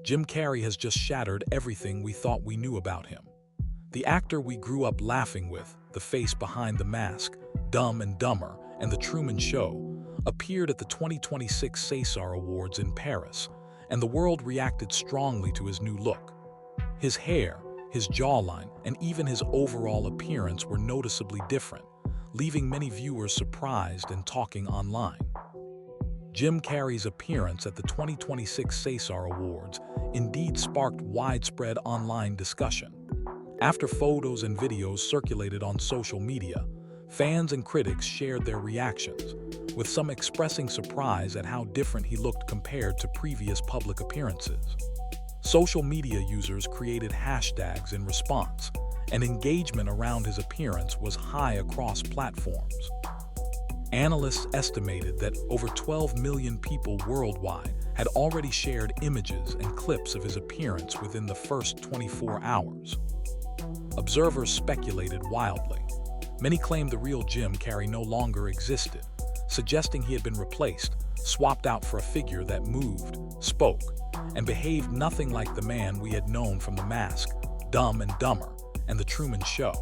Jim Carrey has just shattered everything we thought we knew about him. The actor we grew up laughing with, the face behind the mask, Dumb and Dumber, and The Truman Show, appeared at the 2026 César Awards in Paris, and the world reacted strongly to his new look. His hair, his jawline, and even his overall appearance were noticeably different, leaving many viewers surprised and talking online. Jim Carrey's appearance at the 2026 César Awards indeed sparked widespread online discussion. After photos and videos circulated on social media, fans and critics shared their reactions, with some expressing surprise at how different he looked compared to previous public appearances. Social media users created hashtags in response, and engagement around his appearance was high across platforms. Analysts estimated that over 12 million people worldwide had already shared images and clips of his appearance within the first 24 hours. Observers speculated wildly. Many claimed the real Jim Carrey no longer existed, suggesting he had been replaced, swapped out for a figure that moved, spoke, and behaved nothing like the man we had known from The Mask, Dumb and Dumber, and The Truman Show.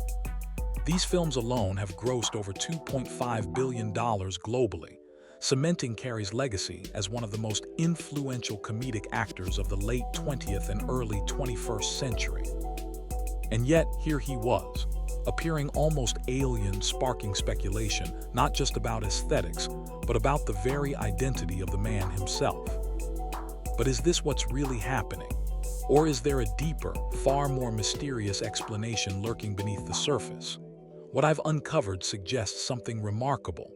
These films alone have grossed over $2.5 billion globally, cementing Carrey's legacy as one of the most influential comedic actors of the late 20th and early 21st century. And yet, here he was, appearing almost alien, sparking speculation not just about aesthetics, but about the very identity of the man himself. But is this what's really happening? Or is there a deeper, far more mysterious explanation lurking beneath the surface? What I've uncovered suggests something remarkable.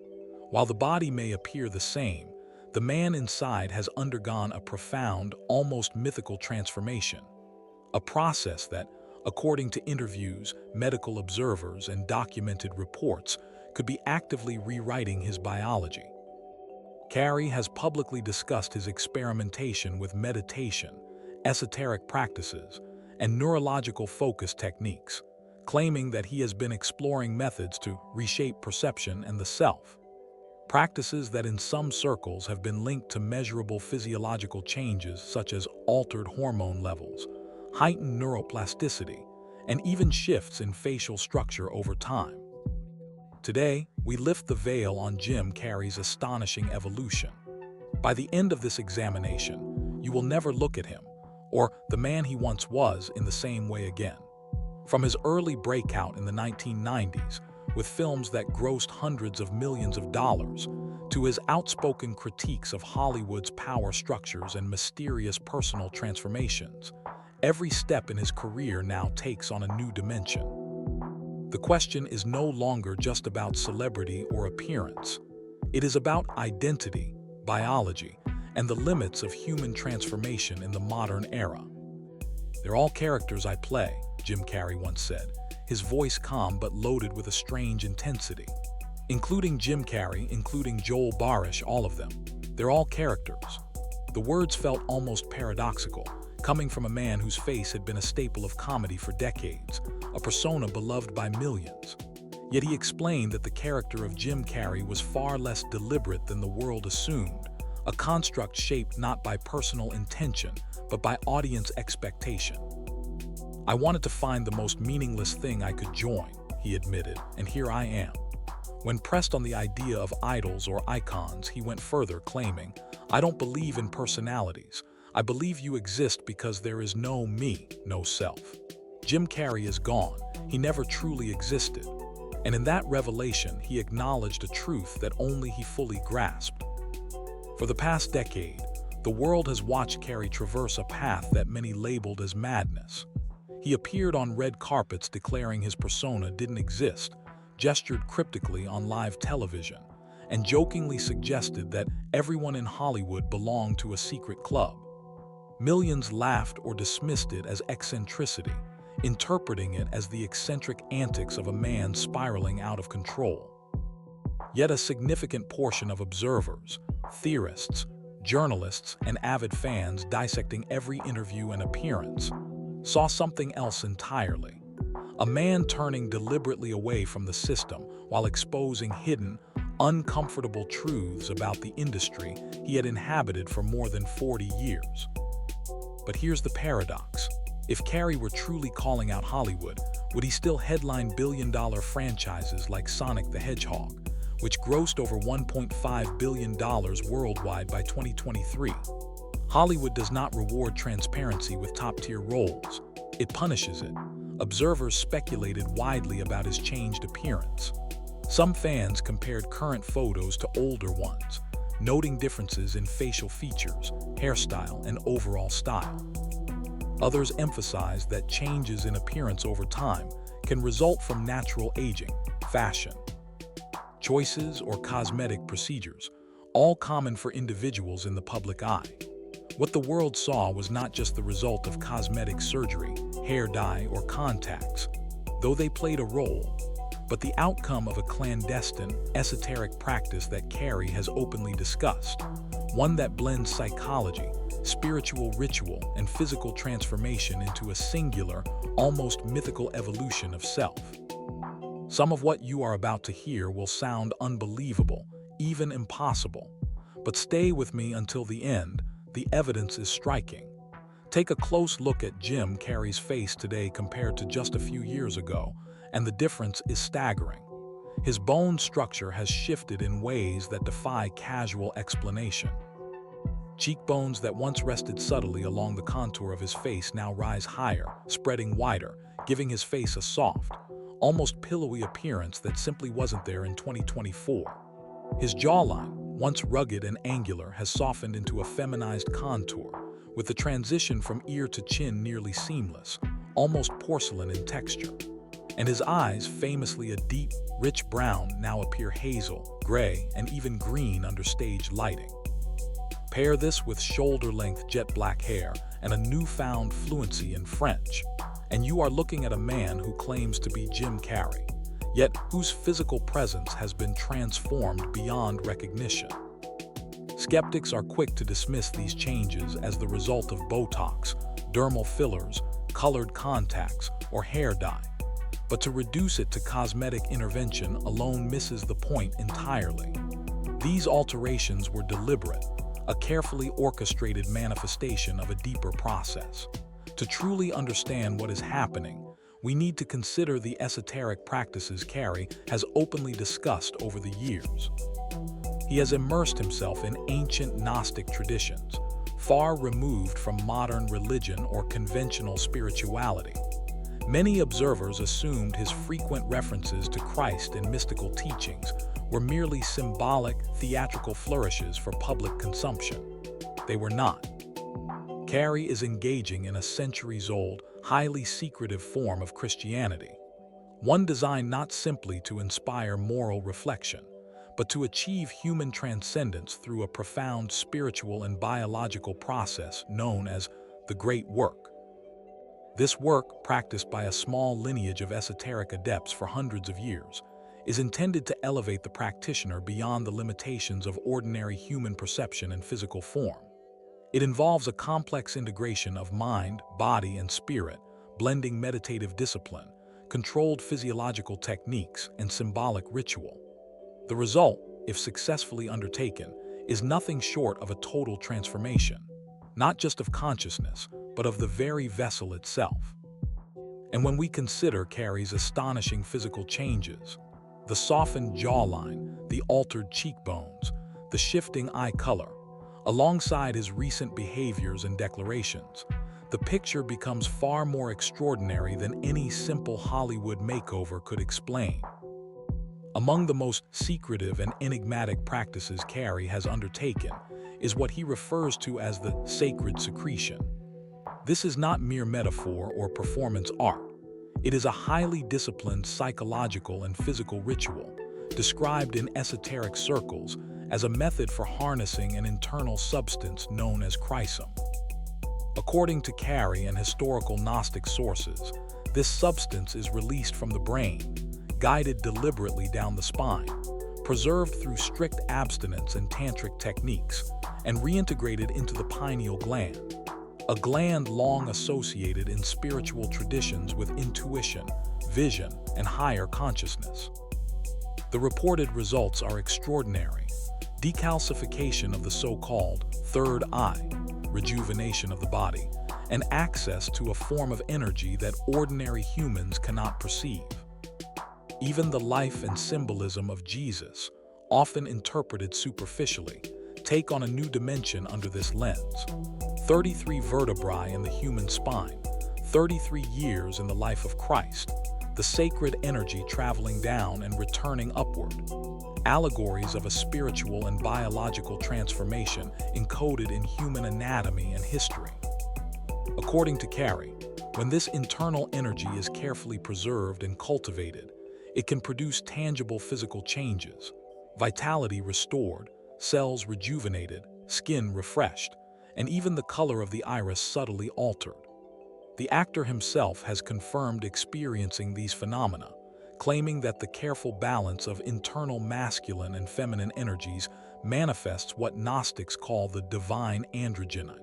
While the body may appear the same, the man inside has undergone a profound, almost mythical transformation. A process that, according to interviews, medical observers, and documented reports, could be actively rewriting his biology. Carrey has publicly discussed his experimentation with meditation, esoteric practices, and neurological focus techniques, claiming that he has been exploring methods to reshape perception and the self. Practices that in some circles have been linked to measurable physiological changes such as altered hormone levels, heightened neuroplasticity, and even shifts in facial structure over time. Today, we lift the veil on Jim Carrey's astonishing evolution. By the end of this examination, you will never look at him, or the man he once was, in the same way again. From his early breakout in the 1990s, with films that grossed hundreds of millions of dollars, to his outspoken critiques of Hollywood's power structures and mysterious personal transformations, every step in his career now takes on a new dimension. The question is no longer just about celebrity or appearance. It is about identity, biology, and the limits of human transformation in the modern era. "They're all characters I play," Jim Carrey once said, his voice calm but loaded with a strange intensity. Including Jim Carrey, including Joel Barish, all of them. They're all characters. The words felt almost paradoxical, coming from a man whose face had been a staple of comedy for decades, a persona beloved by millions. Yet he explained that the character of Jim Carrey was far less deliberate than the world assumed, a construct shaped not by personal intention, but by audience expectation. "I wanted to find the most meaningless thing I could join," he admitted, "and here I am." When pressed on the idea of idols or icons, he went further, claiming, "I don't believe in personalities. I believe you exist because there is no me, no self." Jim Carrey is gone. He never truly existed. And in that revelation, he acknowledged a truth that only he fully grasped. For the past decade, the world has watched Carrey traverse a path that many labeled as madness. He appeared on red carpets declaring his persona didn't exist, gestured cryptically on live television, and jokingly suggested that everyone in Hollywood belonged to a secret club. Millions laughed or dismissed it as eccentricity, interpreting it as the eccentric antics of a man spiraling out of control. Yet a significant portion of observers, theorists, journalists, and avid fans dissecting every interview and appearance saw something else entirely. A man turning deliberately away from the system while exposing hidden, uncomfortable truths about the industry he had inhabited for more than 40 years. But here's the paradox. If Carrey were truly calling out Hollywood, would he still headline billion-dollar franchises like Sonic the Hedgehog, which grossed over $1.5 billion worldwide by 2023? Hollywood does not reward transparency with top-tier roles. It punishes it. Observers speculated widely about his changed appearance. Some fans compared current photos to older ones, noting differences in facial features, hairstyle, and overall style. Others emphasized that changes in appearance over time can result from natural aging, fashion choices, or cosmetic procedures, all common for individuals in the public eye. What the world saw was not just the result of cosmetic surgery, hair dye, or contacts, though they played a role, but the outcome of a clandestine, esoteric practice that Carrey has openly discussed, one that blends psychology, spiritual ritual, and physical transformation into a singular, almost mythical evolution of self. Some of what you are about to hear will sound unbelievable, even impossible, but stay with me until the end. The evidence is striking. Take a close look at Jim Carrey's face today compared to just a few years ago, and the difference is staggering. His bone structure has shifted in ways that defy casual explanation. Cheekbones that once rested subtly along the contour of his face now rise higher, spreading wider, giving his face a soft, almost pillowy appearance that simply wasn't there in 2024. His jawline, once rugged and angular, has softened into a feminized contour, with the transition from ear to chin nearly seamless, almost porcelain in texture. And his eyes, famously a deep, rich brown, now appear hazel, gray, and even green under stage lighting. Pair this with shoulder-length jet black hair and a newfound fluency in French, and you are looking at a man who claims to be Jim Carrey, yet whose physical presence has been transformed beyond recognition. Skeptics are quick to dismiss these changes as the result of Botox, dermal fillers, colored contacts, or hair dye. But to reduce it to cosmetic intervention alone misses the point entirely. These alterations were deliberate, a carefully orchestrated manifestation of a deeper process. To truly understand what is happening, we need to consider the esoteric practices Carrey has openly discussed over the years. He has immersed himself in ancient Gnostic traditions, far removed from modern religion or conventional spirituality. Many observers assumed his frequent references to Christ and mystical teachings were merely symbolic, theatrical flourishes for public consumption. They were not. Carrey is engaging in a centuries-old, highly secretive form of Christianity, one designed not simply to inspire moral reflection, but to achieve human transcendence through a profound spiritual and biological process known as the Great Work. This work, practiced by a small lineage of esoteric adepts for hundreds of years, is intended to elevate the practitioner beyond the limitations of ordinary human perception and physical form. It involves a complex integration of mind, body, and spirit, blending meditative discipline, controlled physiological techniques, and symbolic ritual. The result, if successfully undertaken, is nothing short of a total transformation, not just of consciousness, but of the very vessel itself. And when we consider Carrey's astonishing physical changes, the softened jawline, the altered cheekbones, the shifting eye color, alongside his recent behaviors and declarations, the picture becomes far more extraordinary than any simple Hollywood makeover could explain. Among the most secretive and enigmatic practices Carrey has undertaken is what he refers to as the sacred secretion. This is not mere metaphor or performance art. It is a highly disciplined psychological and physical ritual, described in esoteric circles as a method for harnessing an internal substance known as chrism. According to Carrey and historical Gnostic sources, this substance is released from the brain, guided deliberately down the spine, preserved through strict abstinence and tantric techniques, and reintegrated into the pineal gland, a gland long associated in spiritual traditions with intuition, vision, and higher consciousness. The reported results are extraordinary. Decalcification of the so-called third eye, rejuvenation of the body, and access to a form of energy that ordinary humans cannot perceive. Even the life and symbolism of Jesus, often interpreted superficially, take on a new dimension under this lens. 33 vertebrae in the human spine, 33 years in the life of Christ, the sacred energy traveling down and returning upward. Allegories of a spiritual and biological transformation encoded in human anatomy and history. According to Carrey, when this internal energy is carefully preserved and cultivated, it can produce tangible physical changes, vitality restored, cells rejuvenated, skin refreshed, and even the color of the iris subtly altered. The actor himself has confirmed experiencing these phenomena, claiming that the careful balance of internal masculine and feminine energies manifests what Gnostics call the divine androgyny.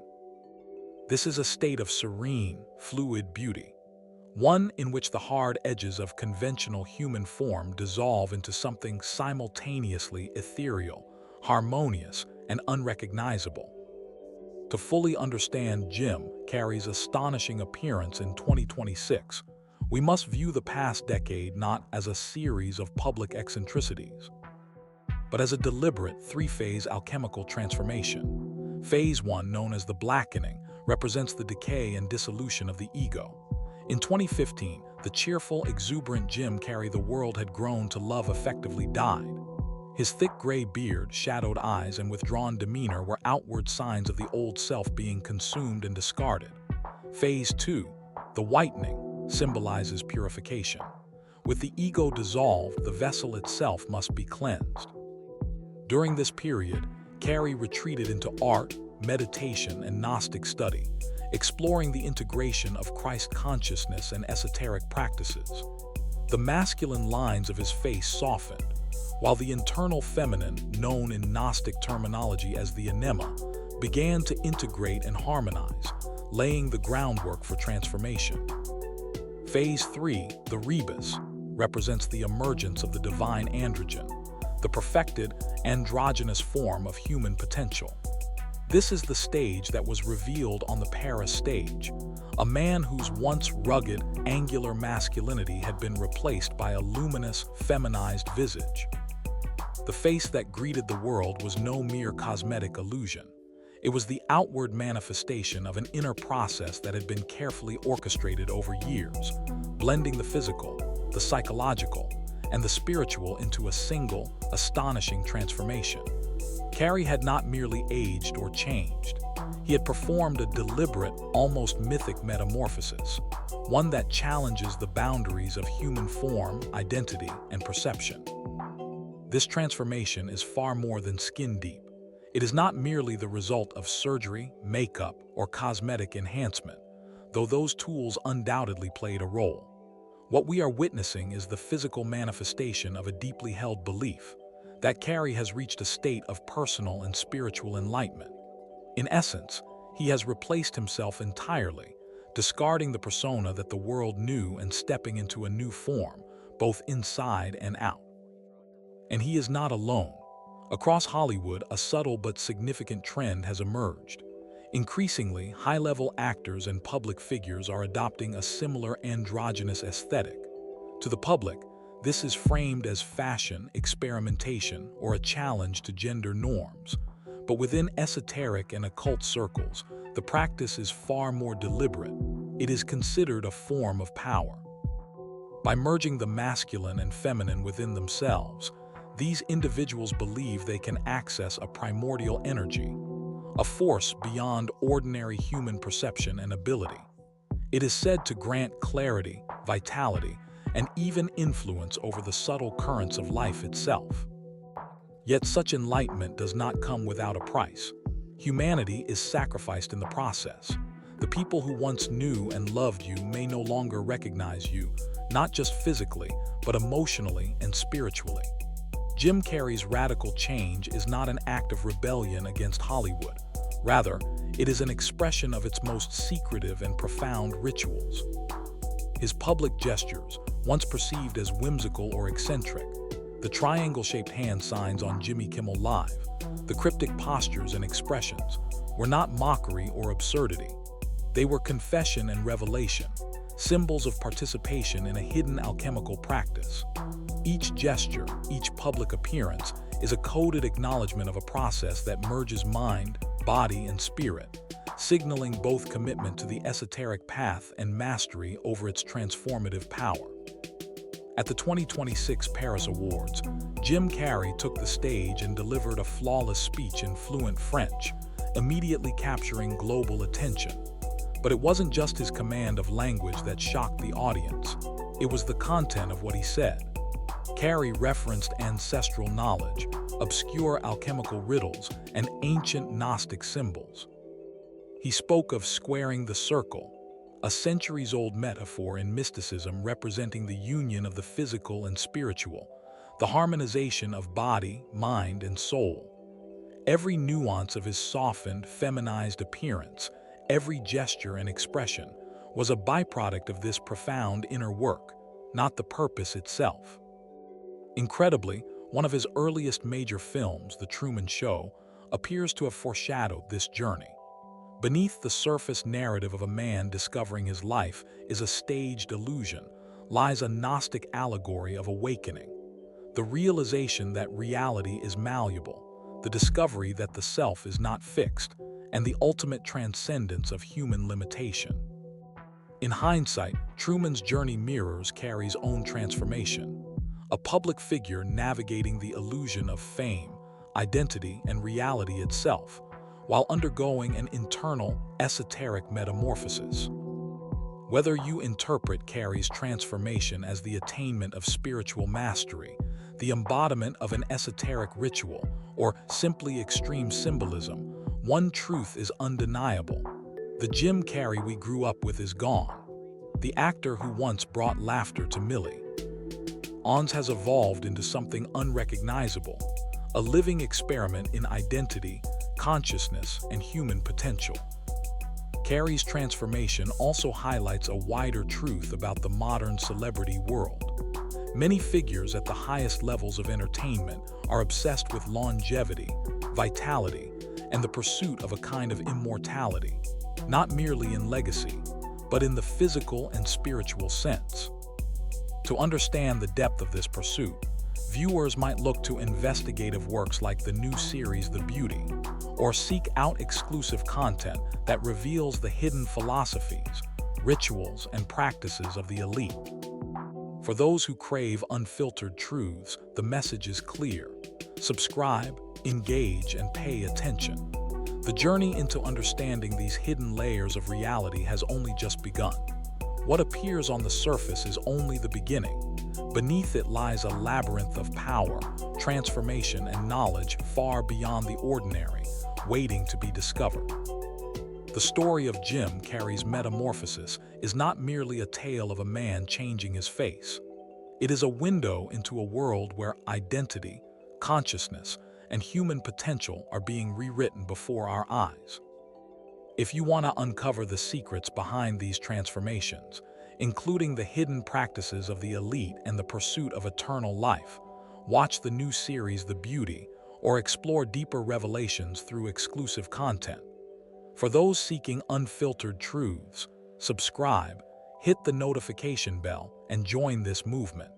This is a state of serene, fluid beauty, one in which the hard edges of conventional human form dissolve into something simultaneously ethereal, harmonious, and unrecognizable. To fully understand Jim Carrey's astonishing appearance in 2026, we must view the past decade not as a series of public eccentricities, but as a deliberate three-phase alchemical transformation. Phase 1, known as the blackening, represents the decay and dissolution of the ego. In 2015, the cheerful, exuberant Jim Carrey the world had grown to love effectively died. His thick gray beard, shadowed eyes, and withdrawn demeanor were outward signs of the old self being consumed and discarded. Phase 2, the whitening, symbolizes purification. With the ego dissolved, the vessel itself must be cleansed. During this period, Carrey retreated into art, meditation, and Gnostic study, exploring the integration of Christ consciousness and esoteric practices. The masculine lines of his face softened, while the internal feminine, known in Gnostic terminology as the anima, began to integrate and harmonize, laying the groundwork for transformation. Phase 3, the rebus, represents the emergence of the divine androgen, the perfected, androgynous form of human potential. This is the stage that was revealed on the Paris stage, a man whose once rugged, angular masculinity had been replaced by a luminous, feminized visage. The face that greeted the world was no mere cosmetic illusion. It was the outward manifestation of an inner process that had been carefully orchestrated over years, blending the physical, the psychological, and the spiritual into a single, astonishing transformation. Carrey had not merely aged or changed. He had performed a deliberate, almost mythic metamorphosis, one that challenges the boundaries of human form, identity, and perception. This transformation is far more than skin deep. It is not merely the result of surgery, makeup, or cosmetic enhancement, though those tools undoubtedly played a role. What we are witnessing is the physical manifestation of a deeply held belief that Carrey has reached a state of personal and spiritual enlightenment. In essence, he has replaced himself entirely, discarding the persona that the world knew and stepping into a new form, both inside and out. And he is not alone. Across Hollywood, a subtle but significant trend has emerged. Increasingly, high-level actors and public figures are adopting a similar androgynous aesthetic. To the public, this is framed as fashion, experimentation, or a challenge to gender norms. But within esoteric and occult circles, the practice is far more deliberate. It is considered a form of power. By merging the masculine and feminine within themselves, these individuals believe they can access a primordial energy, a force beyond ordinary human perception and ability. It is said to grant clarity, vitality, and even influence over the subtle currents of life itself. Yet such enlightenment does not come without a price. Humanity is sacrificed in the process. The people who once knew and loved you may no longer recognize you, not just physically, but emotionally and spiritually. Jim Carrey's radical change is not an act of rebellion against Hollywood. Rather, it is an expression of its most secretive and profound rituals. His public gestures, once perceived as whimsical or eccentric, the triangle-shaped hand signs on Jimmy Kimmel Live, the cryptic postures and expressions, were not mockery or absurdity. They were confession and revelation, symbols of participation in a hidden alchemical practice. Each gesture, each public appearance, is a coded acknowledgement of a process that merges mind, body, and spirit, signaling both commitment to the esoteric path and mastery over its transformative power. At the 2026 Paris Awards, Jim Carrey took the stage and delivered a flawless speech in fluent French, immediately capturing global attention. But it wasn't just his command of language that shocked the audience. It was the content of what he said. Carrey referenced ancestral knowledge, obscure alchemical riddles, and ancient Gnostic symbols. He spoke of squaring the circle, a centuries-old metaphor in mysticism representing the union of the physical and spiritual, the harmonization of body, mind, and soul. Every nuance of his softened, feminized appearance, every gesture and expression, was a byproduct of this profound inner work, not the purpose itself. Incredibly, one of his earliest major films, The Truman Show, appears to have foreshadowed this journey. Beneath the surface narrative of a man discovering his life is a staged illusion, lies a Gnostic allegory of awakening. The realization that reality is malleable, the discovery that the self is not fixed, and the ultimate transcendence of human limitation. In hindsight, Truman's journey mirrors Carrey's own transformation, a public figure navigating the illusion of fame, identity, and reality itself, while undergoing an internal, esoteric metamorphosis. Whether you interpret Carrey's transformation as the attainment of spiritual mastery, the embodiment of an esoteric ritual, or simply extreme symbolism, one truth is undeniable. The Jim Carrey we grew up with is gone. The actor who once brought laughter to Millie. Ons has evolved into something unrecognizable, a living experiment in identity, consciousness, and human potential. Carrey's transformation also highlights a wider truth about the modern celebrity world. Many figures at the highest levels of entertainment are obsessed with longevity, vitality, and the pursuit of a kind of immortality, not merely in legacy, but in the physical and spiritual sense. To understand the depth of this pursuit, viewers might look to investigative works like the new series The Beauty, or seek out exclusive content that reveals the hidden philosophies, rituals, and practices of the elite. For those who crave unfiltered truths, the message is clear. Subscribe, engage, and pay attention. The journey into understanding these hidden layers of reality has only just begun. What appears on the surface is only the beginning. Beneath it lies a labyrinth of power, transformation, and knowledge far beyond the ordinary, waiting to be discovered. The story of Jim Carrey's metamorphosis is not merely a tale of a man changing his face. It is a window into a world where identity, consciousness, and human potential are being rewritten before our eyes. If you want to uncover the secrets behind these transformations, including the hidden practices of the elite and the pursuit of eternal life, watch the new series The Beauty, or explore deeper revelations through exclusive content. For those seeking unfiltered truths, subscribe, hit the notification bell, and join this movement.